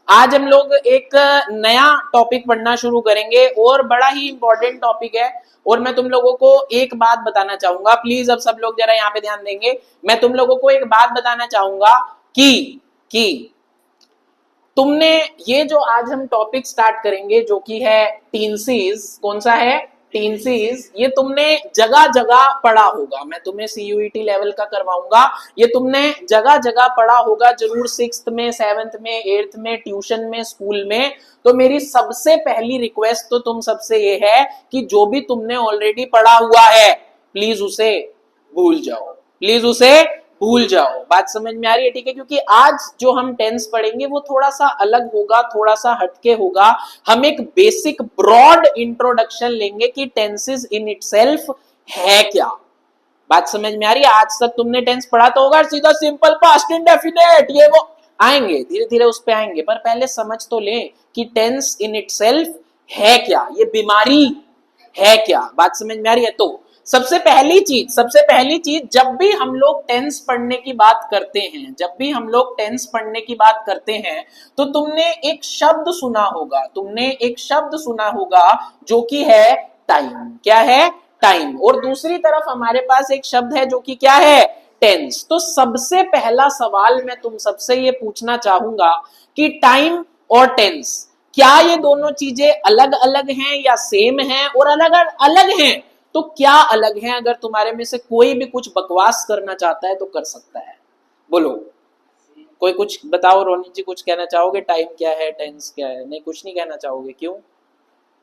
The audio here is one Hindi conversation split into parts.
आज हम लोग एक नया टॉपिक पढ़ना शुरू करेंगे और बड़ा ही इंपॉर्टेंट टॉपिक है। और मैं तुम लोगों को एक बात बताना चाहूंगा, प्लीज अब सब लोग जरा यहाँ पे ध्यान देंगे। मैं तुम लोगों को एक बात बताना चाहूंगा कि तुमने ये जो आज हम टॉपिक स्टार्ट करेंगे जो कि है टीनसीज, कौन सा है? टीनसीज। ये तुमने जगह जगह पढ़ा होगा, मैं तुम्हें सीयूईटी लेवल का करवाऊंगा। ये तुमने जगह जगह पढ़ा होगा जरूर, 6th में, 7th में, 8th में, ट्यूशन में, स्कूल में। तो मेरी सबसे पहली रिक्वेस्ट तो तुम सबसे ये है कि जो भी तुमने ऑलरेडी पढ़ा हुआ है प्लीज उसे भूल जाओ, प्लीज उसे भूल जाओ। बात समझ में आ रही है? ठीक है, क्योंकि आज जो हम टेंस पढ़ेंगे वो थोड़ा सा अलग होगा, थोड़ा सा हटके होगा। हम एक बेसिक ब्रॉड इंट्रोडक्शन लेंगे कि टेंसेस इन इटसेल्फ है क्या। बात समझ में आ रही है? आज तक तुमने टेंस पढ़ा तो होगा, सीधा सिंपल, पास्ट इंडेफिनिट, ये वो आएंगे, धीरे धीरे उस पे आएंगे, पर पहले समझ तो ले कि टेंस इन इटसेल्फ है क्या, ये बीमारी है क्या। बात समझ में आ रही है? तो सबसे पहली चीज जब भी हम लोग टेंस पढ़ने की बात करते हैं, जब भी हम लोग टेंस पढ़ने की बात करते हैं तो तुमने एक शब्द सुना होगा, तुमने एक शब्द सुना होगा जो कि है टाइम। क्या है? टाइम। और दूसरी तरफ हमारे पास एक शब्द है जो कि क्या है? टेंस। तो सबसे पहला सवाल मैं तुम सबसे ये पूछना चाहूंगा कि टाइम और टेंस, क्या ये दोनों चीजें अलग अलग हैं या सेम हैं? और अलग अलग हैं तो क्या अलग है? अगर तुम्हारे में से कोई भी कुछ बकवास करना चाहता है तो कर सकता है, बोलो। कोई कुछ बताओ। रोनी जी कुछ कहना चाहोगे? टाइम क्या है, टेंस क्या है? नहीं, कुछ नहीं कहना चाहोगे, क्यों?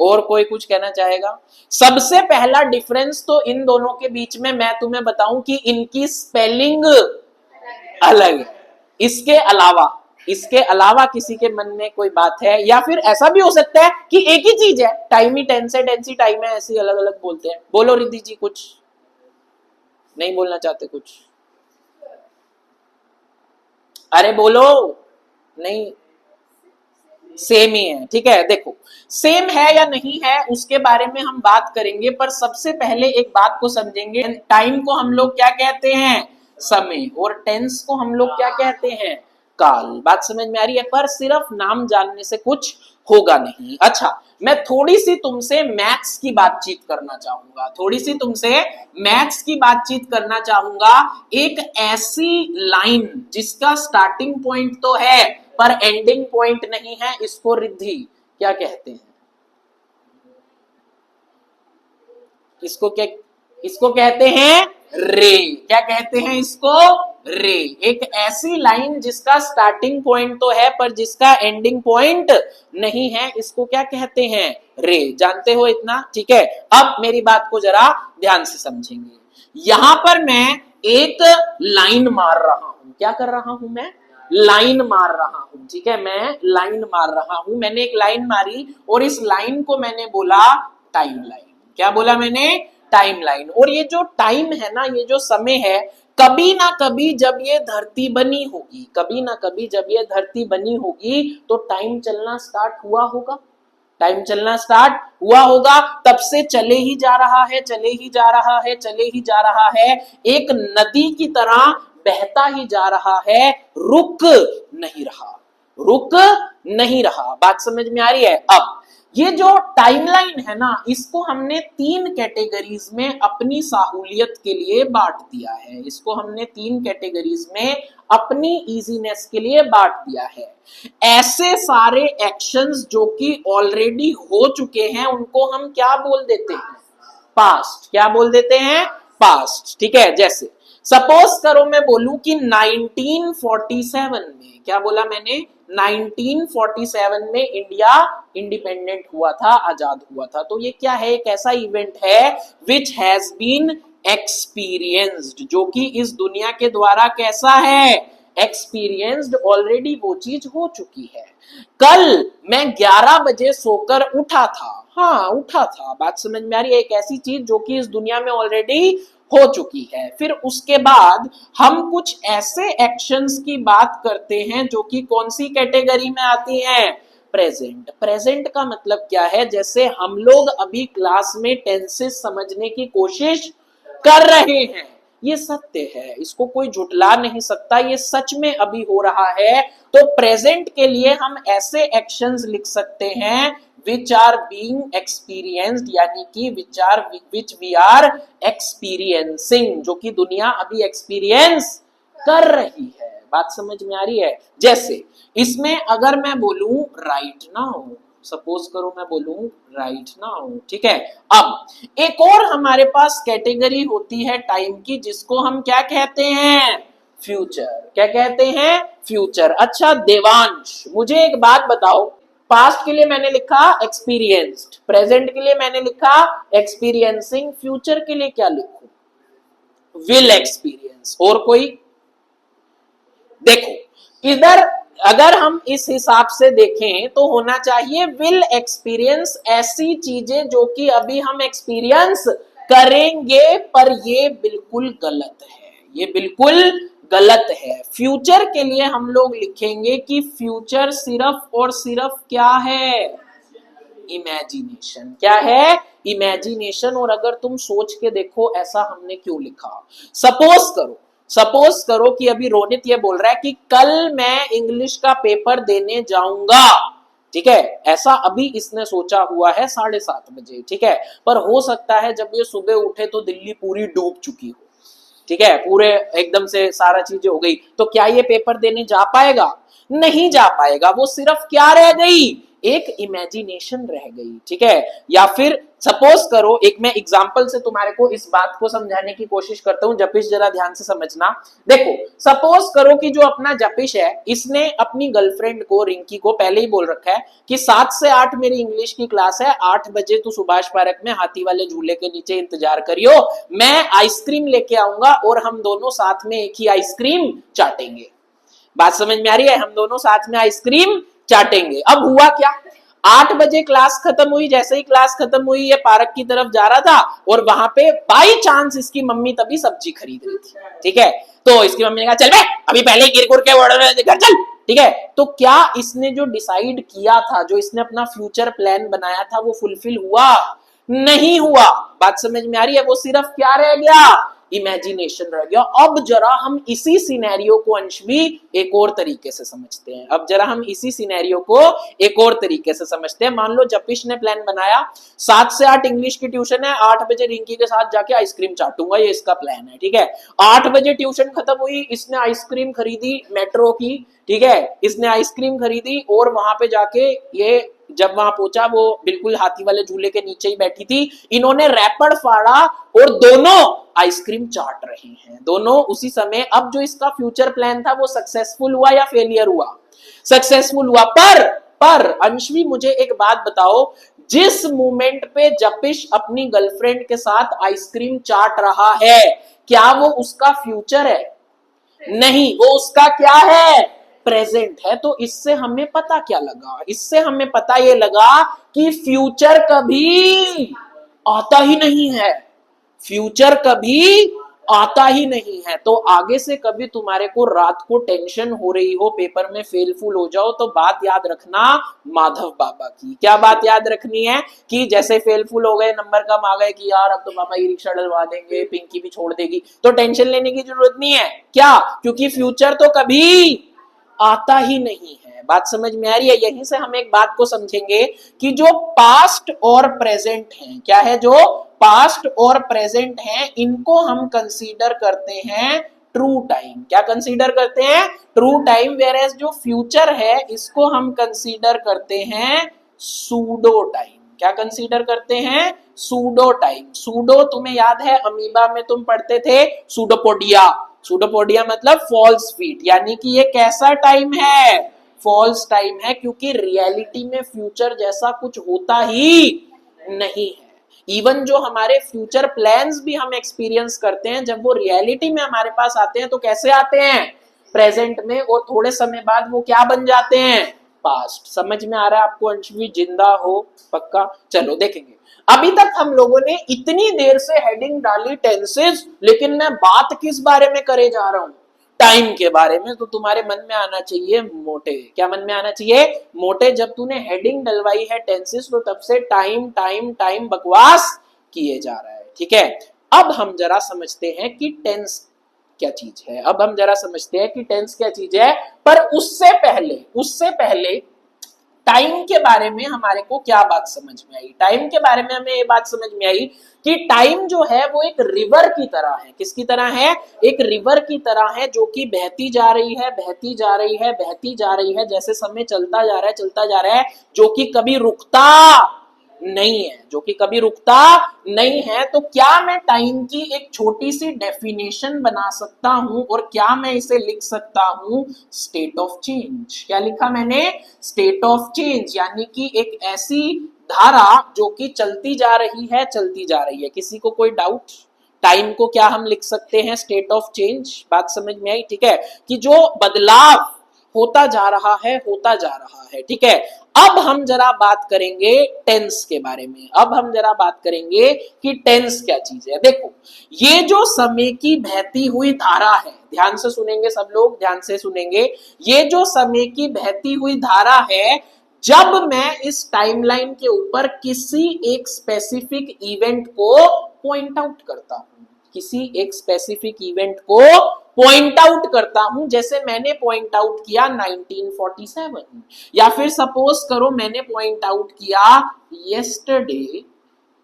और कोई कुछ कहना चाहेगा? सबसे पहला डिफरेंस तो इन दोनों के बीच में मैं तुम्हें बताऊं कि इनकी स्पेलिंग अलग है। इसके अलावा किसी के मन में कोई बात है? या फिर ऐसा भी हो सकता है कि एक ही चीज है, टाइम ही टेंस है, टेंस ही टाइम है, ऐसे अलग अलग बोलते हैं। बोलो रिद्धि जी, कुछ नहीं बोलना चाहते? कुछ अरे बोलो। नहीं, सेम ही है। ठीक है, देखो, सेम है या नहीं है उसके बारे में हम बात करेंगे, पर सबसे पहले एक बात को समझेंगे। टाइम को हम लोग क्या कहते हैं? समय। और टेंस को हम लोग क्या कहते हैं? काल। बात समझ में आ रही है? पर सिर्फ नाम जानने से कुछ होगा नहीं। अच्छा, मैं थोड़ी सी तुमसे मैथ्स की बातचीत करना चाहूंगा, थोड़ी सी तुमसे मैथ्स की बातचीत करना चाहूंगा। एक ऐसी लाइन जिसका स्टार्टिंग पॉइंट तो है पर एंडिंग पॉइंट नहीं है, इसको रिद्धि क्या कहते हैं? इसको कहते हैं रे। क्या कहते हैं इसको? रे। एक ऐसी लाइन जिसका स्टार्टिंग पॉइंट तो है पर जिसका एंडिंग पॉइंट नहीं है, इसको क्या कहते हैं? रे। जानते हो इतना? ठीक है, अब मेरी बात को जरा ध्यान से समझेंगे। यहां पर मैं एक लाइन मार रहा हूं। क्या कर रहा हूं मैं? लाइन मार रहा हूं। ठीक है, मैं लाइन मार रहा हूं। मैंने एक लाइन मारी और इस लाइन को मैंने बोला टाइम लाइन। क्या बोला मैंने? Time line. और ये जो टाइम है ना, ये जो समय है, कभी ना कभी जब ये धरती बनी होगी, कभी ना कभी जब ये धरती बनी होगी तो टाइम चलना स्टार्ट हुआ होगा। टाइम चलना स्टार्ट हुआ होगा, तब से चले ही जा रहा है, चले ही जा रहा है, चले ही जा रहा है, एक नदी की तरह बहता ही जा रहा है, रुक नहीं रहा, रुक नहीं रहा। बात समझ में आ रही है? अब ये जो टाइमलाइन है ना, इसको हमने 3 कैटेगरीज में अपनी सहूलियत के लिए बांट दिया है। इसको हमने 3 कैटेगरीज में अपनी इजीनेस के लिए बांट दिया है। ऐसे सारे एक्शंस जो कि ऑलरेडी हो चुके हैं उनको हम क्या बोल देते हैं? पास्ट। क्या बोल देते हैं? पास्ट। ठीक है, जैसे सपोज करो मैं बोलूं कि 1947 में, क्या बोला मैंने? 1947 में इंडिया इंडिपेंडेंट हुआ था, आजाद हुआ था। तो ये क्या है? एक ऐसा इवेंट है विच हैज बीन एक्सपीरियंस्ड, जो कि इस दुनिया के द्वारा कैसा है? एक्सपीरियंस्ड। ऑलरेडी वो चीज हो चुकी है। कल मैं 11 बजे सोकर उठा था। हाँ, उठा था। बात समझ में आ रही है? एक ऐसी चीज जो कि इस दुनिया में ऑलरेडी हो चुकी है। फिर उसके बाद हम कुछ ऐसे एक्शंस की बात करते हैं जो कि कौन सी कैटेगरी में आती हैं? प्रेजेंट। प्रेजेंट का मतलब क्या है? जैसे हम लोग अभी क्लास में टेंसेस समझने की कोशिश कर रहे हैं, ये सत्य है, इसको कोई झुठला नहीं सकता, ये सच में अभी हो रहा है। तो प्रेजेंट के लिए हम ऐसे एक्शंस लिख सकते हैं विच आर बीइंग एक्सपीरियंस्ड, यानी कि विच वी आर एक्सपीरियंसिंग, जो कि दुनिया अभी एक्सपीरियंस कर रही है। बात समझ में आ रही है? जैसे इसमें अगर मैं बोलूं राइट नाउ, सपोज करो मैं बोलूं राइट नाउ, ठीक है। अब एक और हमारे पास कैटेगरी होती है टाइम की, जिसको हम क्या कहते हैं? फ्यूचर। क्या कहते हैं? फ्यूचर। अच्छा देवांश, मुझे एक बात बताओ, पास्ट के लिए मैंने लिखा एक्सपीरियंस्ड, प्रेजेंट के लिए मैंने लिखा एक्सपीरियंसिंग, फ्यूचर के लिए क्या लिखूं? Will experience. और कोई? देखो इधर अगर हम इस हिसाब से देखें तो होना चाहिए विल एक्सपीरियंस ऐसी चीजें जो कि अभी हम एक्सपीरियंस करेंगे, पर ये बिल्कुल गलत है, ये बिल्कुल गलत है। फ्यूचर के लिए हम लोग लिखेंगे कि फ्यूचर सिर्फ और सिर्फ क्या है? इमेजिनेशन। क्या है? इमेजिनेशन। और अगर तुम सोच के देखो ऐसा हमने क्यों लिखा, सपोज करो कि अभी रोनित ये बोल रहा है कि कल मैं इंग्लिश का पेपर देने जाऊंगा, ठीक है, ऐसा अभी इसने सोचा हुआ है 7:30 बजे, ठीक है। पर हो सकता है जब ये सुबह उठे तो दिल्ली पूरी डूब चुकी हो, ठीक है, पूरे एकदम से सारा चीजें हो गई, तो क्या ये पेपर देने जा पाएगा? नहीं जा पाएगा। वो सिर्फ क्या रह गई? एक इमेजिनेशन रह गई, ठीक है। या फिर सपोज करो, एक मैं एग्जांपल से तुम्हारे को इस बात को समझाने की कोशिश करता हूं, जपिश जरा ध्यान से समझना। देखो सपोज करो कि जो अपना जपिश है, इसने अपनी गर्लफ्रेंड को, रिंकी को पहले ही बोल रखा है कि 7 से 8 मेरी इंग्लिश की क्लास है, 8 बजे तू सुभाष पार्क में हाथी वाले झूले के नीचे इंतजार करियो, मैं आइसक्रीम लेके आऊंगा और हम दोनों साथ में एक ही आइसक्रीम चाटेंगे। बात समझ में आ रही है? हम दोनों साथ में आइसक्रीम चाटेंगे। अब हुआ क्या, 8 बजे क्लास खत्म हुई, जैसे ही क्लास खत्म हुई ये पार्क की तरफ जा रहा था और वहां पे बाई चांस इसकी मम्मी तभी सब्जी खरीद रही थी, ठीक है। तो इसकी मम्मी ने कहा चल बे अभी पहले गिर गुर के घर चल, ठीक है। तो क्या इसने जो डिसाइड किया था, जो इसने अपना फ्यूचर प्लान बनाया था, वो फुलफिल हुआ? नहीं हुआ। बात समझ में आ रही है? वो सिर्फ क्या रह गया? इमेजिनेशन रह गया। अब जरा हम इसी सिनेरियो को अंशवी एक और तरीके से समझते हैं। अब जरा हम इसी सिनेरियो को एक और तरीके से समझते हैं। मान लो जपिश ने प्लान बनाया 7 से 8 इंग्लिश की ट्यूशन है, 8 बजे रिंकी के साथ जाके आइसक्रीम चाटूंगा, ये इसका प्लान है, ठीक है। 8 बजे ट्यूशन खत्म हुई, इसने आइसक्रीम खरीदी मेट्रो की, ठीक है, इसने आइसक्रीम खरीदी और वहां पे जाके ये जब वहां पहुंचा, वो बिल्कुल हाथी वाले झूले के नीचे ही बैठी थी, इन्होंने रैपड़ फाड़ा और दोनों आइसक्रीम चाट रहे हैं, दोनों उसी समय। अब जो इसका फ्यूचर प्लान था वो सक्सेसफुल हुआ या फेलियर हुआ? सक्सेसफुल हुआ। पर अंशवी मुझे एक बात बताओ, जिस मोमेंट पे जपिश अपनी गर्लफ्रेंड के साथ आइसक्रीम चाट रहा है, क्या वो उसका फ्यूचर है? नहीं, वो उसका क्या है? प्रेजेंट है। तो इससे हमें पता क्या लगा? इससे हमें पता ये लगा कि फ्यूचर कभी आता ही नहीं है, फ्यूचर कभी आता ही नहीं है। तो आगे से कभी तुम्हारे को रात को टेंशन हो रही हो, पेपर में फेल फूल हो जाओ, तो बात याद रखना माधव बाबा की। क्या बात याद रखनी है? कि जैसे फेल फूल हो गए, नंबर कम आ गए, कि यार अब तो पापा ई रिक्शा डलवा देंगे, पिंकी भी छोड़ देगी, तो टेंशन लेने की जरूरत नहीं है। क्या? क्योंकि फ्यूचर तो कभी आता ही नहीं है। बात समझ में आ रही है? यहीं से हम एक बात को समझेंगे कि जो पास्ट और प्रेजेंट है, क्या है? जो पास्ट और प्रेजेंट है, इनको हम कंसीडर करते हैं ट्रू टाइम। क्या कंसीडर करते हैं? True time. वेयर एज जो फ्यूचर है, इसको हम कंसीडर करते हैं सूडो टाइम। क्या कंसीडर करते हैं? Pseudo time. सूडो तुम्हें याद है, अमीबा में तुम पढ़ते थे सूडोपोडिया। सूडोपोडिया मतलब फॉल्स फीट, यानी कि ये कैसा टाइम है? फॉल्स टाइम है, क्योंकि रियलिटी में फ्यूचर जैसा कुछ होता ही नहीं है। इवन जो हमारे फ्यूचर प्लान्स भी हम एक्सपीरियंस करते हैं, जब वो रियलिटी में हमारे पास आते हैं तो कैसे आते हैं? प्रेजेंट में। और थोड़े समय बाद वो क्या बन जाते हैं? पास्ट। समझ में आ रहा है आपको अंशवी? जिंदा हो पक्का? चलो देखेंगे। अभी तक हम लोगों ने इतनी देर से हेडिंग डाली टेंसेस, लेकिन मैं बात किस बारे में करे जा रहा हूं? टाइम के बारे में। तो तुम्हारे मन में आना चाहिए मोटे। क्या मन में आना चाहिए? मोटे। जब तूने हेडिंग डलवाई है टेंसेस, तो तब से टाइम टाइम टाइम बकवास किए जा रहा है, ठीक है। अब हम जरा समझते हैं कि टेंस क्या चीज है। अब हम जरा समझते हैं कि टेंस क्या चीज है। पर उससे पहले टाइम के बारे में हमारे को क्या बात समझ में आई। टाइम के बारे में हमें ये बात समझ में आई कि टाइम जो है वो एक रिवर की तरह है। किसकी तरह है? एक रिवर की तरह है, जो कि बहती जा रही है, बहती जा रही है, बहती जा रही है। जैसे समय चलता जा रहा है, चलता जा रहा है, जो कि कभी रुकता नहीं है, जो कि कभी रुकता नहीं है। तो क्या मैं टाइम की एक छोटी सी डेफिनेशन बना सकता हूं और क्या मैं इसे लिख सकता हूं? State of change. क्या लिखा मैंने? स्टेट ऑफ चेंज, यानी कि एक ऐसी धारा जो कि चलती जा रही है, चलती जा रही है। किसी को कोई डाउट? टाइम को क्या हम लिख सकते हैं? State of change. बात समझ में आई? ठीक है, कि जो बदलाव होता जा रहा है, होता जा रहा है। ठीक है, अब हम जरा बात करेंगे टेंस के बारे में। अब हम जरा बात करेंगे कि टेंस क्या चीज है। देखो, ये जो समय की बहती हुई धारा है, ध्यान से सुनेंगे सब लोग, ध्यान से सुनेंगे। ये जो समय की बहती हुई धारा है, जब मैं इस टाइमलाइन के ऊपर किसी एक स्पेसिफिक इवेंट को पॉइंट आउट करता हूं, किसी एक स्पेसिफिक इवेंट को पॉइंट आउट करता हूं, जैसे मैंने पॉइंट आउट किया 1947, या फिर सपोज करो मैंने पॉइंट आउट किया येस्टरडे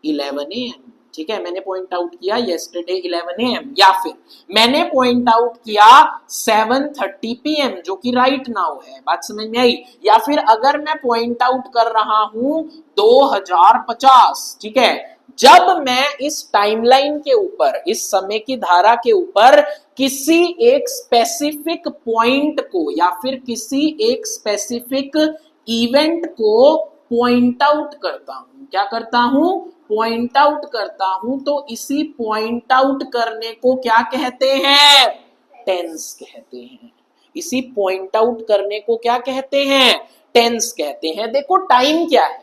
11 AM। ठीक है, मैंने पॉइंट आउट किया येस्टरडे 11 AM, या फिर मैंने पॉइंट आउट किया 7:30 PM, जो कि राइट नाउ है। बात समझ में आई? या फिर अगर मैं पॉइंट आउट कर रहा हूं 2050, ठीक है, जब मैं इस टाइमलाइन के ऊपर, इस समय की धारा के ऊपर किसी एक स्पेसिफिक पॉइंट को या फिर किसी एक स्पेसिफिक इवेंट को पॉइंट आउट करता हूं, क्या करता हूं? पॉइंट आउट करता हूं। तो इसी पॉइंट आउट करने को क्या कहते हैं? टेंस कहते हैं। इसी पॉइंट आउट करने को क्या कहते हैं? टेंस कहते हैं। देखो, टाइम क्या है?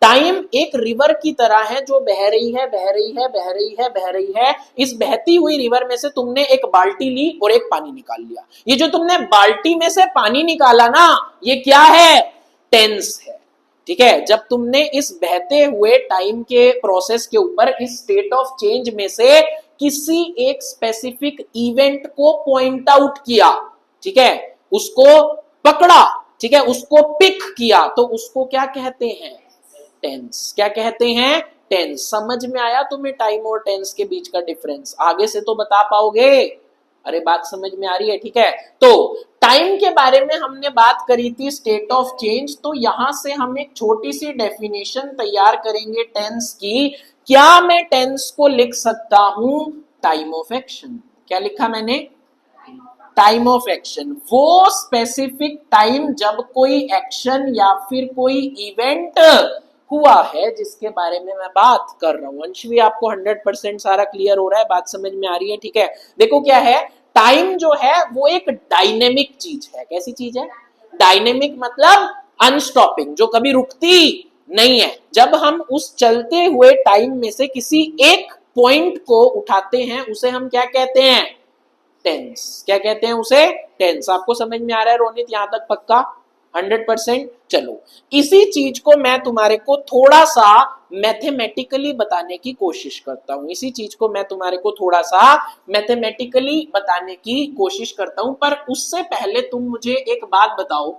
टाइम एक रिवर की तरह है, जो बह रही है, बह रही है, बह रही है, बह रही है। इस बहती हुई रिवर में से तुमने एक बाल्टी ली और एक पानी निकाल लिया। ये जो तुमने बाल्टी में से पानी निकाला ना, ये क्या है? टेंस है। ठीक है, जब तुमने इस बहते हुए टाइम के प्रोसेस के ऊपर, इस स्टेट ऑफ चेंज में से किसी एक स्पेसिफिक इवेंट को पॉइंट आउट किया, ठीक है, उसको पकड़ा, ठीक है, उसको पिक किया, तो उसको क्या कहते हैं? टेंस। क्या कहते हैं? टेंस। समझ में आया तुम्हें टाइम और टेंस के बीच का डिफरेंस? आगे से तो बता पाओगे। अरे बात समझ में आ रही है? ठीक है, तो टाइम के बारे में हमने बात करी थी, स्टेट ऑफ चेंज। तो यहां से हम एक छोटी सी डेफिनेशन तैयार करेंगे टेंस की। क्या मैं टेंस को लिख सकता हूं? Time of action. क्या लिखा मैंने? Time of action. वो स्पेसिफिक टाइम जब कोई एक्शन या फिर कोई इवेंट हुआ है, जिसके बारे में मैं बात कर रहा हूं। अंश भी आपको 100% सारा क्लियर हो रहा है? बात समझ में आ रही है? ठीक है, देखो क्या है, टाइम जो है वो एक डायनेमिक चीज है। कैसी चीज है? डायनेमिक मतलब अनस्टॉपिंग, जो कभी रुकती नहीं है। जब हम उस चलते हुए टाइम में से किसी एक पॉइंट को उठाते हैं, उसे हम क्या कहते हैं? टेंस। क्या कहते हैं उसे? टेंस। आपको समझ में आ रहा है रोनित यहां तक? पक्का 100%? चलो, इसी चीज को मैं तुम्हारे को थोड़ा सा मैथमेटिकली बताने की कोशिश करता हूं। इसी चीज को मैं तुम्हारे को थोड़ा सा मैथमेटिकली बताने की कोशिश करता हूं। पर उससे पहले तुम मुझे एक बात बताओ।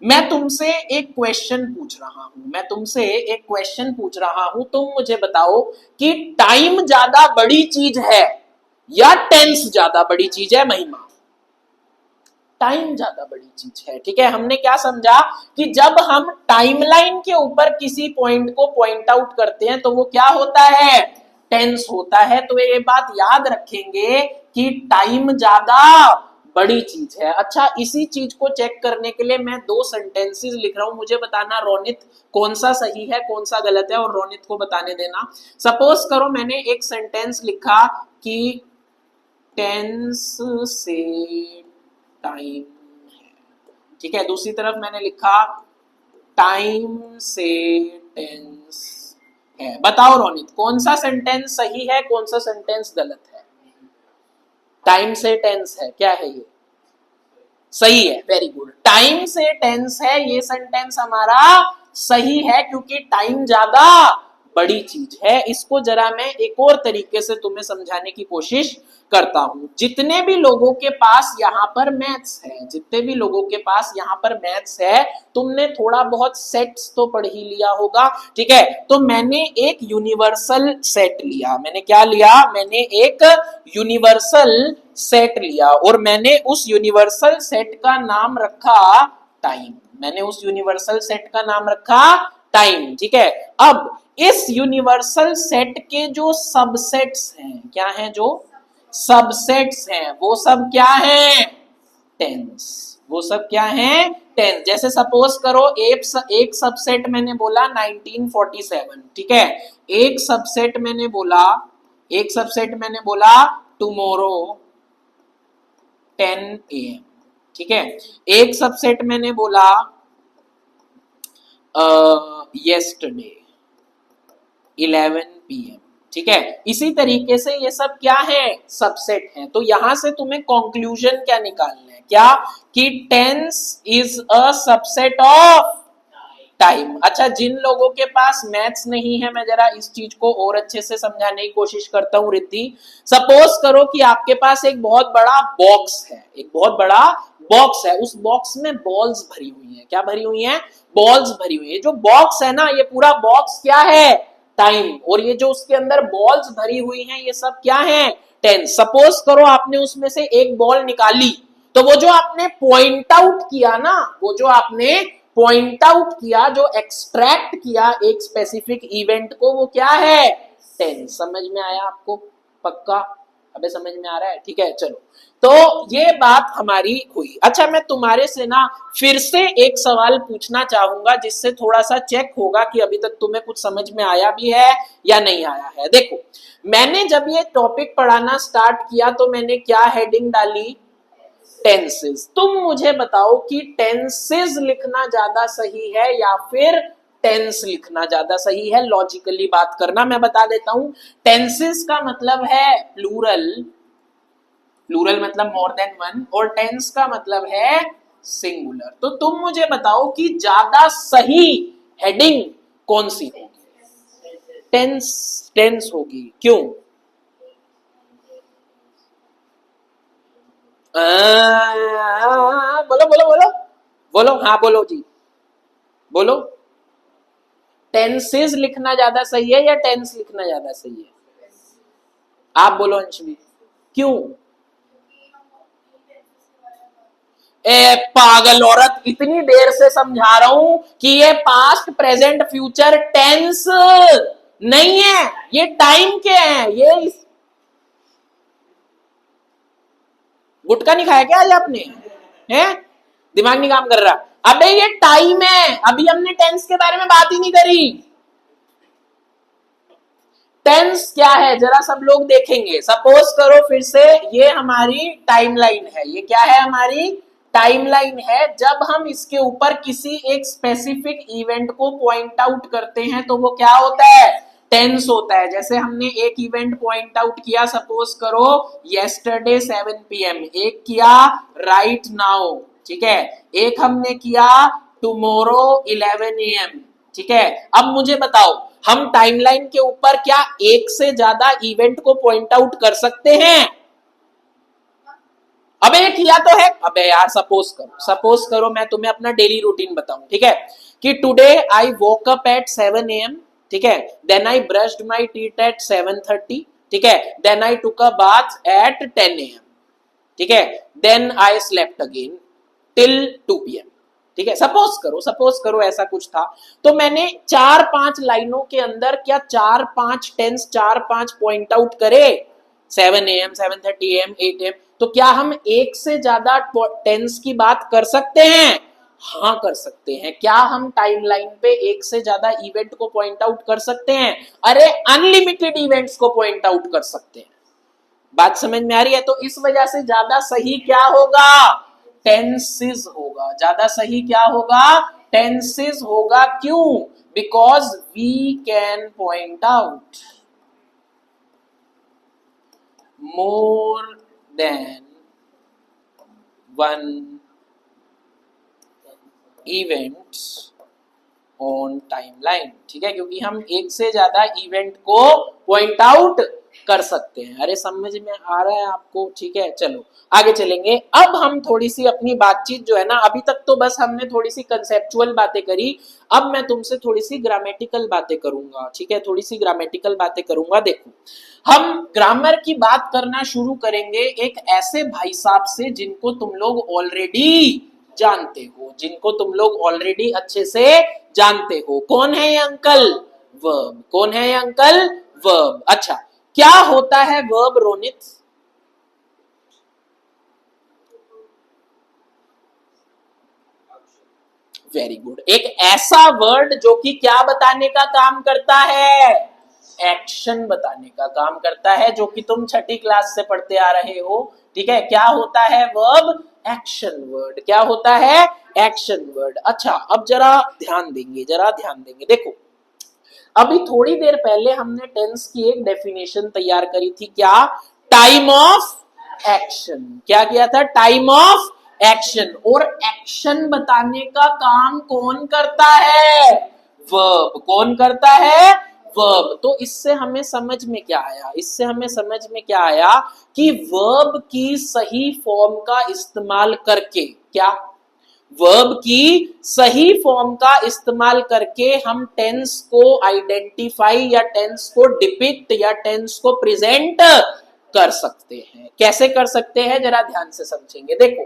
मैं तुमसे एक क्वेश्चन पूछ रहा हूं, मैं तुमसे एक क्वेश्चन पूछ रहा हूं, तुम मुझे बताओ कि टाइम ज्यादा बड़ी चीज है या टेंस ज्यादा बड़ी चीज है? महिमा, टाइम ज्यादा बड़ी चीज है। ठीक है, हमने क्या समझा कि जब हम टाइमलाइन के ऊपर किसी पॉइंट को पॉइंट आउट करते हैं तो वो क्या होता है? टेंस होता है। तो ये बात याद रखेंगे कि टाइम ज्यादा बड़ी चीज है। अच्छा, इसी चीज को चेक करने के लिए मैं 2 सेंटेंसेस लिख रहा हूं, मुझे बताना रोनित कौन सा सही है, कौन सा गलत है, और रोनित को बताने देना। सपोज करो मैंने एक सेंटेंस लिखा कि टेंस से टाइम है। ठीक है, दूसरी तरफ मैंने लिखा टाइम से टेंस है। बताओ रोनित, कौन सा सेंटेंस सही है, कौन सा सेंटेंस गलत है? टाइम से टेंस है, क्या है ये? सही है, वेरी गुड। टाइम से टेंस है, ये सेंटेंस हमारा सही है, क्योंकि टाइम ज्यादा बड़ी चीज है। इसको जरा मैं एक और तरीके से तुम्हें समझाने की कोशिश करता हूं। जितने भी लोगों के पास यहाँ पर मैथ्स है, जितने भी लोगों के पास यहाँ पर मैथ्स है, तुमने थोड़ा बहुत सेट्स तो पढ़ ही लिया होगा, ठीक है। तो मैंने एक यूनिवर्सल सेट लिया। मैंने क्या लिया? मैंने एक यूनिवर्सल सेट लिया और मैंने उस यूनिवर्सल सेट का नाम रखा टाइम। मैंने उस यूनिवर्सल सेट का नाम रखा टाइम, ठीक है। अब इस यूनिवर्सल सेट के जो सबसेट्स हैं, क्या हैं? जो सबसेट्स हैं वो सब क्या हैं? टेंस। वो सब क्या हैं? टेंस। जैसे सपोज करो एक सबसेट मैंने बोला 1947, ठीक है। एक सबसेट मैंने बोला टुमारो 10 AM, ठीक है। एक सबसेट मैंने बोला yesterday 11 PM, ठीक है। इसी तरीके से ये सब क्या है? सबसेट हैं। तो यहां से तुम्हें कंक्लूजन क्या निकालना है? क्या? कि tense is a subset of time. अच्छा, जिन लोगों के पास मैथ्स नहीं है, मैं जरा इस चीज को और अच्छे से समझाने की कोशिश करता हूं रिद्धि। सपोज करो कि आपके पास एक बहुत बड़ा बॉक्स है, एक बहुत बड़ा बॉक्स है। उस बॉक्स में बॉल्स भरी हुई है। क्या भरी हुई है? बॉल्स भरी हुई है। जो बॉक्स है ना, ये पूरा बॉक्स क्या है? टाइम। और ये जो उसके अंदर बॉल्स भरी हुई हैं, ये सब क्या है? टेंस। सपोज करो आपने उसमें से एक बॉल निकाली, तो वो जो आपने पॉइंट आउट किया ना, वो जो आपने पॉइंट आउट किया, जो एक्सट्रैक्ट किया एक स्पेसिफिक इवेंट को, वो क्या है? टेंस। समझ में आया आपको? पक्का? अबे समझ में आ रहा है? ठीक है, चलो। तो ये बात हमारी हुई। अच्छा, मैं तुम्हारे से ना फिर से एक सवाल पूछना चाहूंगा, जिससे थोड़ा सा चेक होगा कि अभी तक तुम्हें कुछ समझ में आया भी है या नहीं आया है। देखो, मैंने जब ये टॉपिक पढ़ाना स्टार्ट किया तो मैंने क्या हेडिंग डाली? टेंसेस। तुम मुझे बताओ कि टेंसेस लिखना ज्यादा सही है या फिर टेंस लिखना ज्यादा सही है? लॉजिकली बात करना। मैं बता देता हूं, टेंसेस का मतलब है प्लूरल, प्लूरल मतलब मोर देन वन, और टेंस का मतलब है सिंगुलर। तो तुम मुझे बताओ कि ज्यादा सही हेडिंग कौन सी होगी? टेंस। टेंस होगी। क्यों? बोलो बोलो बोलो बोलो। हाँ बोलो जी, बोलो। टेंसेस लिखना ज्यादा सही है या टेंस लिखना ज्यादा सही है? आप बोलो अंशवी। क्यों? ए पागल औरत, इतनी देर से समझा रहा हूं कि ये पास्ट प्रेजेंट फ्यूचर टेंस नहीं है, ये टाइम के हैं। ये गुटखा नहीं खाया क्या आज आपने? हैं? दिमाग नहीं काम कर रहा? अबे ये टाइम है, अभी हमने टेंस के बारे में बात ही नहीं करी। टेंस क्या है जरा सब लोग देखेंगे। सपोज करो फिर से, ये हमारी टाइमलाइन है। ये क्या है? हमारी टाइमलाइन है। जब हम इसके ऊपर किसी एक स्पेसिफिक इवेंट को पॉइंट आउट करते हैं तो वो क्या होता है? टेंस होता है। जैसे हमने एक इवेंट पॉइंट आउट किया, सपोज करो येस्टरडे 7 PM, एक किया राइट नाउ, ठीक है। एक हमने किया टुमारो 11 AM, ठीक है। अब मुझे बताओ, हम टाइमलाइन के ऊपर क्या एक से ज्यादा इवेंट को पॉइंट आउट कर सकते हैं? अबे किया तो है। अबे यार, सपोज करो मैं तुम्हें अपना डेली रूटीन बताऊं, ठीक है। कि today I woke up at 7 AM, ठीक है। Then I brushed my teeth at 7:30, ठीक है। Then I took a bath at 10 AM, ठीक है। Then I slept again till 2 PM, ठीक है। सपोज करो ऐसा कुछ था। तो मैंने 4-5 लाइनों के अंदर क्या 4-5 टेंस, 4-5 पॉइंट आउट करे, 7 AM, 7:30 AM, 8 AM। तो क्या हम एक से ज्यादा टेंस की बात कर सकते हैं? हाँ कर सकते हैं। क्या हम टाइमलाइन पे एक से ज्यादा इवेंट को पॉइंट आउट कर सकते हैं? अरे अनलिमिटेड इवेंट्स को पॉइंट आउट कर सकते हैं। बात समझ में आ रही है? तो इस वजह से ज्यादा सही क्या होगा? टेंसेस होगा। ज्यादा सही क्या होगा? टेंसेस होगा। क्यों? Because we can point out more than one events on timeline, ठीक है, क्योंकि हम एक से ज्यादा इवेंट को पॉइंट आउट कर सकते हैं। अरे समझ में आ रहा है आपको? ठीक है, चलो आगे चलेंगे। अब हम थोड़ी सी अपनी बातचीत जो है ना, अभी तक तो बस हमने थोड़ी सी कंसेप्चुअल बातें करी, अब मैं तुमसे थोड़ी सी ग्रामेटिकल बातें करूंगा, ठीक है, थोड़ी सी ग्रामेटिकल बातें करूंगा। देखो, हम ग्रामर की बात करना शुरू करेंगे एक ऐसे भाई साहब से जिनको तुम लोग ऑलरेडी जानते हो, जिनको तुम लोग ऑलरेडी अच्छे से जानते हो। कौन है ये अंकल? वर्ब। कौन है ये अंकल? वर्ब। अच्छा, क्या होता है वर्ब रोनित? Very good. एक ऐसा वर्ड जो कि क्या बताने का काम करता है? एक्शन बताने का काम करता है, जो कि तुम छठी क्लास से पढ़ते आ रहे हो, ठीक है। क्या होता है वर्ब? Action word. क्या होता है? Action word. अच्छा, अब जरा ध्यान देंगे, जरा ध्यान देंगे। देखो, अभी थोड़ी देर पहले हमने टेंस की एक डेफिनेशन तैयार करी थी, क्या? Time of action. क्या किया था? Time of action. और एक्शन बताने का काम कौन करता है? वर्ब। कौन करता है? वर्ब। तो इससे हमें समझ में क्या आया? इससे हमें समझ में क्या आया कि वर्ब की सही फॉर्म का इस्तेमाल करके, क्या? वर्ब की सही फॉर्म का इस्तेमाल करके हम टेंस को आइडेंटिफाई या टेंस को डिपिक्ट या टेंस को प्रेजेंट कर सकते हैं। कैसे कर सकते हैं, जरा ध्यान से समझेंगे। देखो,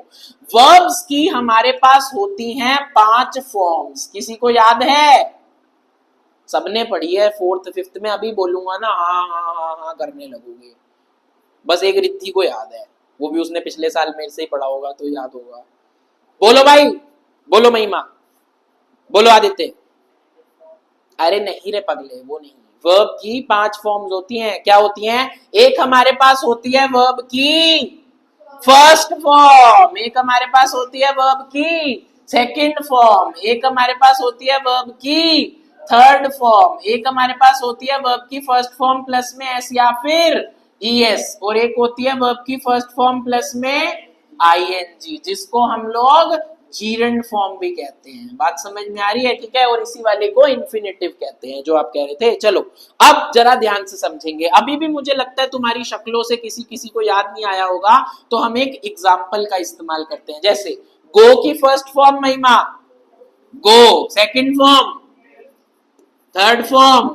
वर्ब्स की हमारे पास होती हैं 5 फॉर्म्स। किसी को याद है? सबने पढ़ी है 4th 5th में। अभी बोलूंगा ना, हाँ हाँ हाँ हाँ करने लगोगे। बस एक रिद्धि को याद है, वो भी उसने पिछले साल मेरे से ही पढ़ा होगा तो याद होगा। बोलो भाई, बोलो महिमा, बोलो आदित्य। अरे नहीं रे पगले, वो नहीं। वर्ब की 5 फॉर्म्स होती हैं। क्या होती हैं? एक हमारे पास होती है वर्ब की फर्स्ट फॉर्म, एक हमारे पास होती है वर्ब की सेकंड फॉर्म, एक हमारे पास होती है वर्ब की थर्ड फॉर्म, एक हमारे पास होती है वर्ब की फर्स्ट फॉर्म प्लस में एस या फिर ईएस, और एक होती है वर्ब की फर्स्ट फॉर्म प्लस में आईएनजी, जिसको हम लोग जीरंड फॉर्म भी कहते हैं। बात समझ में आ रही है? ठीक है। और इसी वाले को इंफिनिटिव कहते हैं, जो आप कह रहे थे। चलो, अब जरा ध्यान से समझेंगे। अभी भी मुझे लगता है तुम्हारी शक्लों से किसी किसी को याद नहीं आया होगा, तो हम एक एग्जाम्पल का इस्तेमाल करते हैं। जैसे गो की first form Mahima, go. Second form, third form,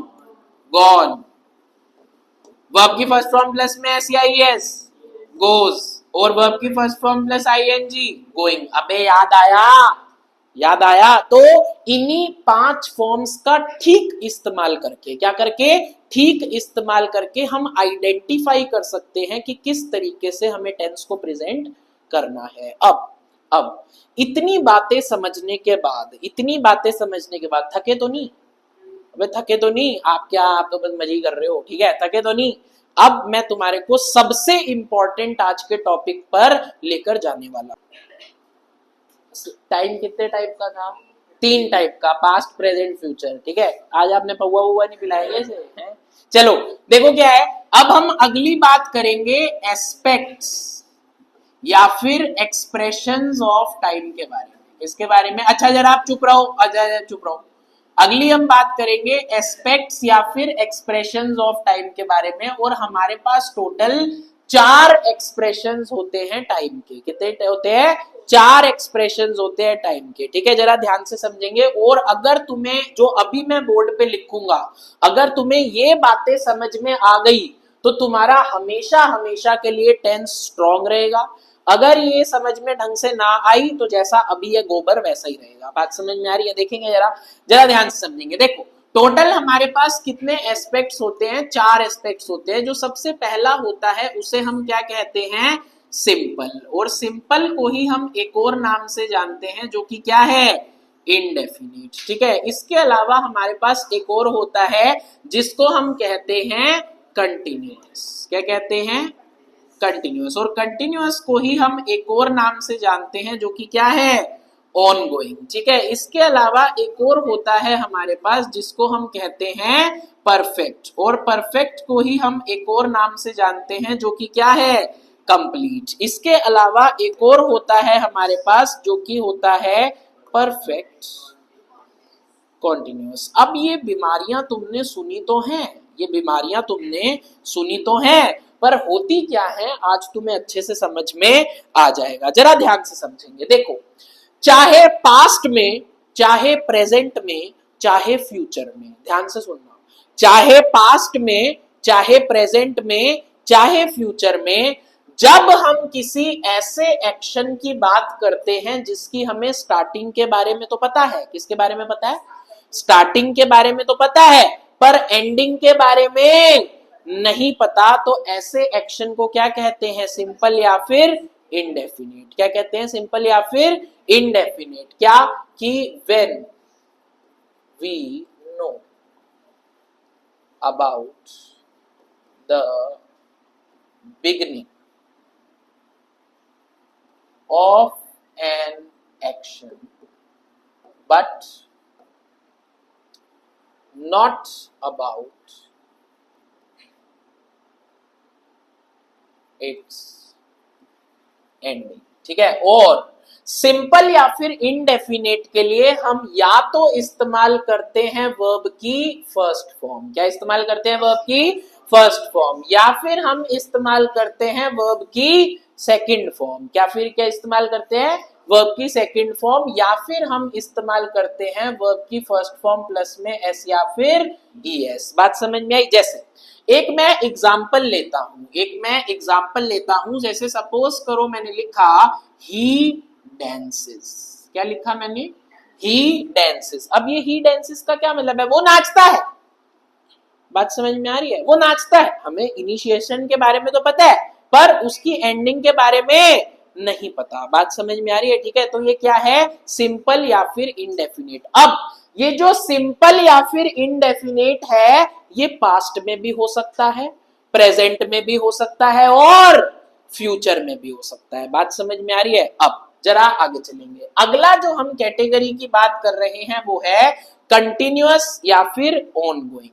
gone. Verb की फर्स्ट फॉर्म प्लस में एस या ईएस, गोज। और वर्ब की first form plus ING, going. अबे याद आया? याद आया? तो इन्हीं 5 फॉर्म्स का ठीक इस्तेमाल करके, क्या करके? ठीक इस्तेमाल करके हम आइडेंटिफाई कर सकते हैं कि किस तरीके से हमें टेंस को प्रेजेंट करना है। अब इतनी बातें समझने के बाद, इतनी बातें समझने के बाद थके तो नहीं? अबे थके तो नहीं आप? क्या आप तो बस मजे कर रहे हो, ठीक है, थके तो नहीं? अब मैं तुम्हारे को सबसे इंपॉर्टेंट आज के टॉपिक पर लेकर जाने वाला। टाइम कितने टाइप का था? 3 टाइप का, पास्ट प्रेजेंट फ्यूचर, ठीक है। आज आपने पौवा वुआ नहीं पिलाएंगे इसे, हैं? चलो देखो क्या है, अब हम अगली बात करेंगे एस्पेक्ट्स या फिर एक्सप्रेशंस ऑफ टाइम के बारे में, इसके बारे में। अच्छा जरा आप चुप रहो, अच्छा चुप रहो। अगली हम बात करेंगे एस्पेक्ट्स या फिर एक्सप्रेशंस ऑफ टाइम के बारे में। और हमारे पास टोटल 4 एक्सप्रेशंस होते हैं टाइम के। कितने होते हैं? 4 एक्सप्रेशंस होते हैं टाइम के, ठीक है। जरा ध्यान से समझेंगे। और अगर तुम्हें जो अभी मैं बोर्ड पे लिखूंगा, अगर तुम्हें ये बातें समझ में आ गई तो तुम्हारा हमेशा हमेशा के लिए टेंस स्ट्रॉन्ग रहेगा। अगर ये समझ में ढंग से ना आई तो जैसा अभी ये गोबर वैसा ही रहेगा। बात समझ में आ रही है? देखेंगे जरा, जरा ध्यान से समझेंगे। देखो, टोटल हमारे पास कितने एस्पेक्ट्स होते हैं? 4 एस्पेक्ट्स होते हैं। जो सबसे पहला होता है उसे हम क्या कहते हैं? सिंपल। और सिंपल को ही हम एक और नाम से जानते हैं, जो कि क्या है? इनडेफिनिट, ठीक है। इसके अलावा हमारे पास एक और होता है जिसको हम कहते हैं कंटिन्यूअस। क्या कहते हैं? कंटिन्यूअस। और कंटिन्यूअस को ही हम एक और नाम से जानते हैं, जो कि क्या है? ऑन गोइंग, ठीक है। इसके अलावा एक और होता है हमारे पास जिसको हम कहते हैं परफेक्ट। और परफेक्ट को ही हम एक और नाम से जानते हैं, जो कि क्या है? कंप्लीट। इसके अलावा एक और होता है हमारे पास जो कि होता है परफेक्ट कॉन्टिन्यूअस। अब ये बीमारियां तुमने सुनी तो हैं, ये बीमारियां तुमने सुनी तो हैं, पर होती क्या है आज तुम्हें अच्छे से समझ में आ जाएगा। जरा ध्यान से समझेंगे। देखो, चाहे पास्ट में, चाहे प्रेजेंट में, चाहे फ्यूचर में, ध्यान से सुनना, चाहे पास्ट में, चाहे प्रेजेंट में, चाहे फ्यूचर में, जब हम किसी ऐसे एक्शन की बात करते हैं जिसकी हमें स्टार्टिंग के बारे में तो पता है, किसके बारे में पता है, स्टार्टिंग के बारे में तो पता है, पर एंडिंग के बारे में नहीं पता, तो ऐसे एक्शन को क्या कहते हैं, सिंपल या फिर इंडेफिनिट। क्या कहते हैं, सिंपल या फिर इंडेफिनिट। क्या कि when we know about the beginning of an action but not about its ending। ठीक है, और सिंपल या फिर इनडेफिनेट के लिए हम या तो इस्तेमाल करते हैं वर्ब की फर्स्ट फॉर्म। क्या इस्तेमाल करते हैं, वर्ब की फर्स्ट फॉर्म, या फिर हम इस्तेमाल करते हैं वर्ब की सेकंड फॉर्म। क्या फिर क्या इस्तेमाल करते हैं, वर्ब की सेकंड फॉर्म, या फिर हम इस्तेमाल करते हैं वर्ब की फर्स्ट फॉर्म प्लस में एस या फिर ईएस। बात समझ में आई। जैसे एक मैं एग्जाम्पल लेता हूं, जैसे सपोज करो मैंने लिखा ही डांसेस। क्या लिखा मैंने, ही डांसेस। अब ये ही डांसेस का क्या मतलब है, वो नाचता है। बात समझ में आ रही है, वो नाचता है। हमें इनिशिएशन के बारे में तो पता है, पर उसकी एंडिंग के बारे में नहीं पता। बात समझ में आ रही है, ठीक है। तो ये क्या है, सिंपल या फिर इनडेफिनेट। अब ये जो सिंपल या फिर इनडेफिनेट है, ये पास्ट में भी हो सकता है, प्रेजेंट में भी हो सकता है, और फ्यूचर में भी हो सकता है। बात समझ में आ रही है। अब जरा आगे चलेंगे। अगला जो हम कैटेगरी की बात कर रहे हैं वो है कंटिन्यूअस या फिर ऑनगोइंग।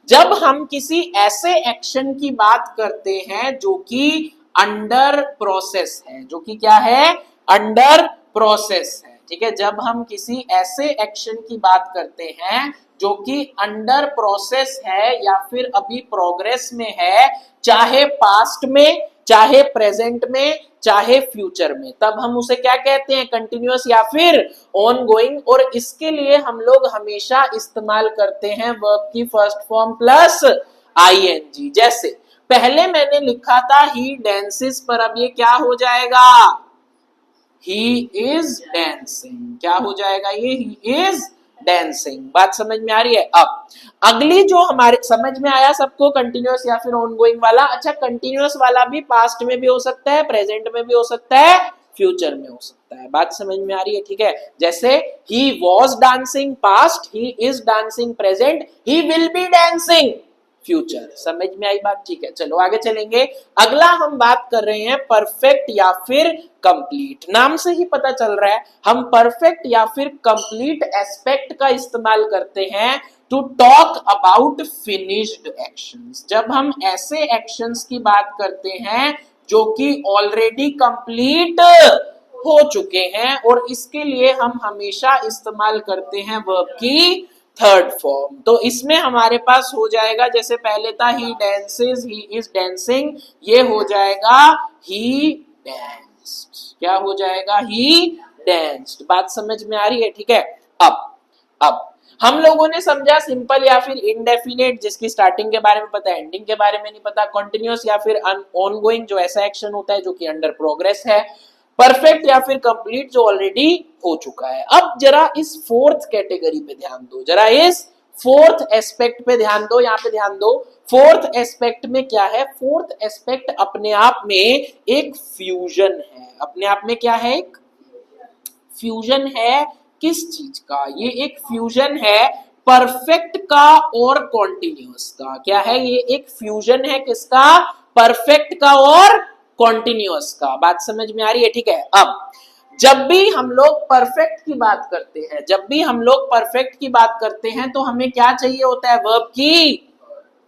जब हम किसी ऐसे एक्शन की बात करते हैं जो कि अंडर प्रोसेस है, जो कि क्या है, अंडर प्रोसेस है। ठीक है, जब हम किसी ऐसे एक्शन की बात करते हैं जो कि अंडर प्रोसेस है या फिर अभी प्रोग्रेस में है, चाहे पास्ट में, चाहे प्रेजेंट में, चाहे फ्यूचर में, तब हम उसे क्या कहते हैं, कंटिन्यूअस या फिर ऑनगोइंग। और इसके लिए हम लोग हमेशा इस्तेमाल करते हैं वर्ब की फर्स्ट फॉर्म प्लस आईएनजी। जैसे पहले मैंने लिखा था ही डांसेस, पर अब ये क्या हो जाएगा, ही इज डांसिंग। क्या हो जाएगा ये, ही इज डांसिंग। बात समझ में आ रही है। अब अगली जो हमारे समझ में आया सबको, कंटिन्यूअस या फिर ऑनगोइंग वाला। अच्छा, कंटिन्यूअस वाला भी पास्ट में भी हो सकता है, प्रेजेंट में भी हो सकता है, फ्यूचर में हो सकता है। बात समझ में आ रही है, ठीक है। जैसे he was dancing past, he is dancing present, he will be dancing future. समझ में आई बात, ठीक है। चलो आगे चलेंगे। अगला हम बात कर रहे हैं परफेक्ट या फिर कंप्लीट। नाम से ही पता चल रहा है हम परफेक्ट या फिर कंप्लीट एस्पेक्ट का इस्तेमाल करते हैं to talk about finished actions. जब हम ऐसे एक्शंस की बात करते हैं जो कि ऑलरेडी कंप्लीट हो चुके हैं, और इसके लिए हम हमेशा इस्तेमाल करते हैं वर्ब की थर्ड फॉर्म। तो इसमें हमारे पास हो जाएगा, जैसे पहले था ही डांसेस, ही इज डांसिंग, ये हो जाएगा ही डांस्ड। क्या हो जाएगा, ही डांस्ड। बात समझ में आ रही है, ठीक है। अब हम लोगों ने समझा सिंपल या फिर इनडेफिनेट, जिसकी स्टार्टिंग के बारे में पता है, एंडिंग के बारे में नहीं पता। कॉन्टिन्यूअस या फिर ऑनगोइंग, जो ऐसा एक्शन होता है जो कि अंडर प्रोग्रेस है। परफेक्ट या फिर कंप्लीट, जो ऑलरेडी हो चुका है। अब जरा इस फोर्थ कैटेगरी पे ध्यान दो, जरा इस फोर्थ एस्पेक्ट पे ध्यान दो, यहाँ पे ध्यान दो। फोर्थ एस्पेक्ट में क्या है, फोर्थ एस्पेक्ट अपने आप में एक फ्यूजन है। अपने आप में क्या है, एक फ्यूजन है। किस चीज का, ये एक फ्यूजन है परफेक्ट का और कॉन्टिन्यूअस का। क्या है, ये एक फ्यूजन है किसका, परफेक्ट का और कॉन्टिन्यूअस का। बात समझ में आ रही है, ठीक है। अब जब भी हम लोग परफेक्ट की बात करते हैं, जब भी हम लोग परफेक्ट की बात करते हैं, तो हमें क्या चाहिए होता है, वर्ब की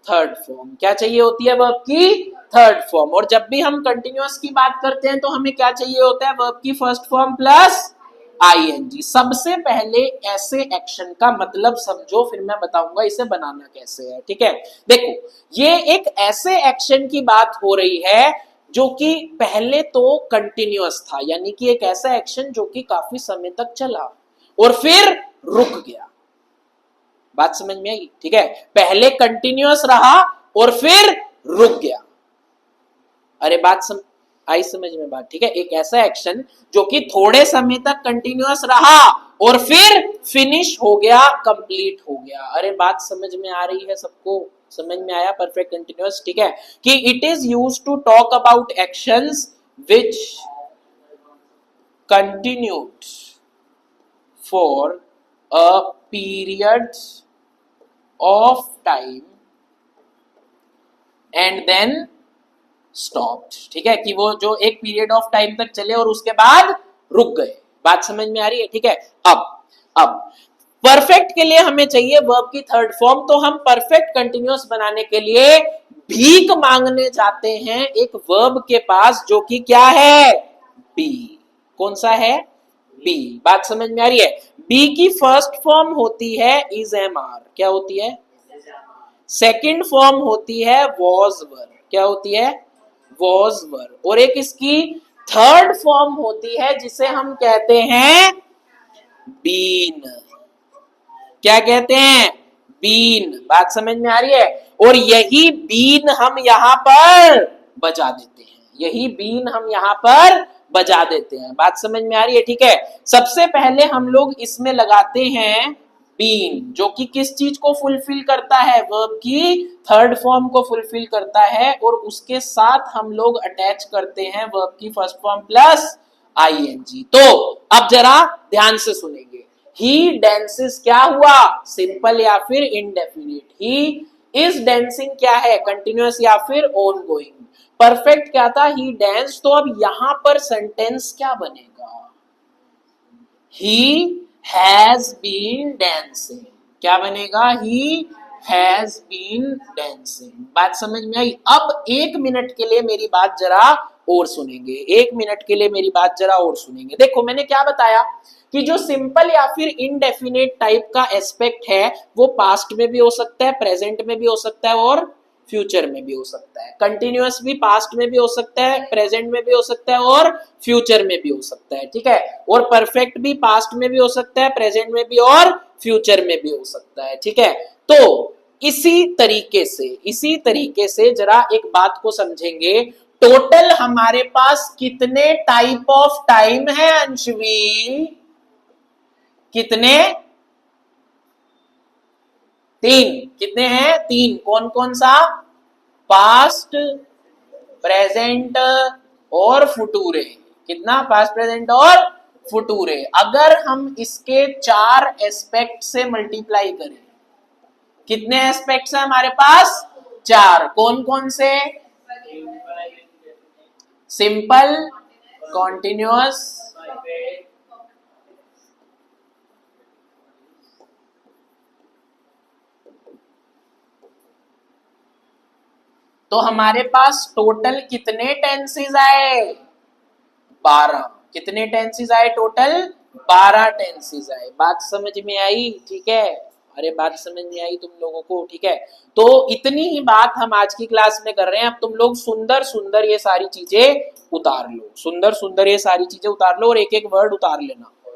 थर्ड फॉर्म। क्या चाहिए होती है, वर्ब की थर्ड फॉर्म। और जब भी हम कंटिन्यूअस की बात करते हैं तो हमें क्या चाहिए होता है, वर्ब की फर्स्ट फॉर्म प्लस आईएनजी। सबसे पहले ऐसे एक्शन का मतलब समझो, फिर मैं बताऊंगा इसे बनाना कैसे है। ठीक है, देखो ये एक ऐसे एक्शन की बात हो रही है जो कि पहले तो कंटिन्यूअस था, यानी कि एक ऐसा एक्शन जो कि काफी समय तक चला और फिर रुक गया। बात समझ में आई? ठीक है, पहले कंटिन्यूअस रहा और फिर रुक गया। अरे बात आई समझ में बात? ठीक है, एक ऐसा एक्शन जो कि थोड़े समय तक कंटिन्यूअस रहा और फिर फिनिश हो गया, कंप्लीट हो गया। अरे बात समझ में आ रही है सबको? समझ में आया? Perfect continuous. ठीक है, कि it is used to talk about actions which continued for a period of time and then stopped. ठीक है, कि वो जो एक पीरियड ऑफ टाइम तक चले और उसके बाद रुक गए। बात समझ में आ रही है? ठीक है, अब परफेक्ट के लिए हमें चाहिए वर्ब की थर्ड फॉर्म। तो हम परफेक्ट कंटिन्यूअस बनाने के लिए भीख मांगने जाते हैं एक वर्ब के पास जो कि क्या है? बी। कौन सा है? बी। बात समझ में आ रही है? बी की फर्स्ट फॉर्म होती है इज एम आर। क्या होती है? सेकंड फॉर्म होती है वॉज वर। क्या होती है? Was were. और एक इसकी थर्ड फॉर्म होती है जिसे हम कहते हैं बीन। क्या कहते हैं? बीन। बात समझ में आ रही है? और यही बीन हम यहां पर बजा देते हैं, यही बीन हम यहां पर बजा देते हैं। बात समझ में आ रही है? ठीक है, सबसे पहले हम लोग इसमें लगाते हैं बीन, जो कि किस चीज को फुलफिल करता है? वर्ब की थर्ड फॉर्म को फुलफिल करता है। और उसके साथ हम लोग अटैच करते हैं वर्ब की फर्स्ट फॉर्म प्लस आईएनजी। तो अब जरा ध्यान से सुनेंगे। ही डांसेस क्या हुआ? सिंपल या फिर इंडेफिनिट। ही इज डांसिंग क्या है? कंटिन्यूअस या फिर ऑन गोइंग। परफेक्ट क्या था? He dance. तो अब यहां पर सेंटेंस क्या बनेगा? He has been dancing. क्या बनेगा? He has been dancing. बात समझ में आई? अब एक मिनट के लिए मेरी बात जरा और सुनेंगे, एक मिनट के लिए मेरी बात जरा और सुनेंगे। देखो मैंने क्या बताया कि जो सिंपल या फिर इनडेफिनेट टाइप का एस्पेक्ट है वो पास्ट में भी हो सकता है, प्रेजेंट में भी हो सकता है और फ्यूचर में भी हो सकता है। कंटिन्यूअस भी पास्ट में भी हो सकता है, प्रेजेंट में भी हो सकता है और फ्यूचर में भी हो सकता है। ठीक है, और परफेक्ट भी पास्ट में भी हो सकता है, प्रेजेंट में भी और फ्यूचर में भी हो सकता है। ठीक है, तो इसी तरीके से जरा एक बात को समझेंगे। टोटल हमारे पास कितने टाइप ऑफ टाइम है अंशवी? कितने? तीन। कितने हैं? तीन। कौन कौन सा? पास्ट, प्रेजेंट और फुटूरे। कितना? पास्ट, प्रेजेंट और फुटूरे। अगर हम इसके 4 एस्पेक्ट से मल्टीप्लाई करें, कितने एस्पेक्ट्स हैं हमारे पास? 4। कौन कौन से? सिंपल, कॉन्टिन्यूअस, तो हमारे पास टोटल कितने टेंसेस आए? 12। कितने टेंसेस आए टोटल? 12 टेंसेस आए। बात समझ में आई? ठीक है, अरे बात समझ में आई तुम लोगों को? ठीक है, तो इतनी ही बात हम आज की क्लास में कर रहे हैं। अब तुम लोग सुंदर सुंदर ये सारी चीजें उतार लो, सुंदर सुंदर ये सारी चीजें उतार लो और एक एक वर्ड उतार लेना।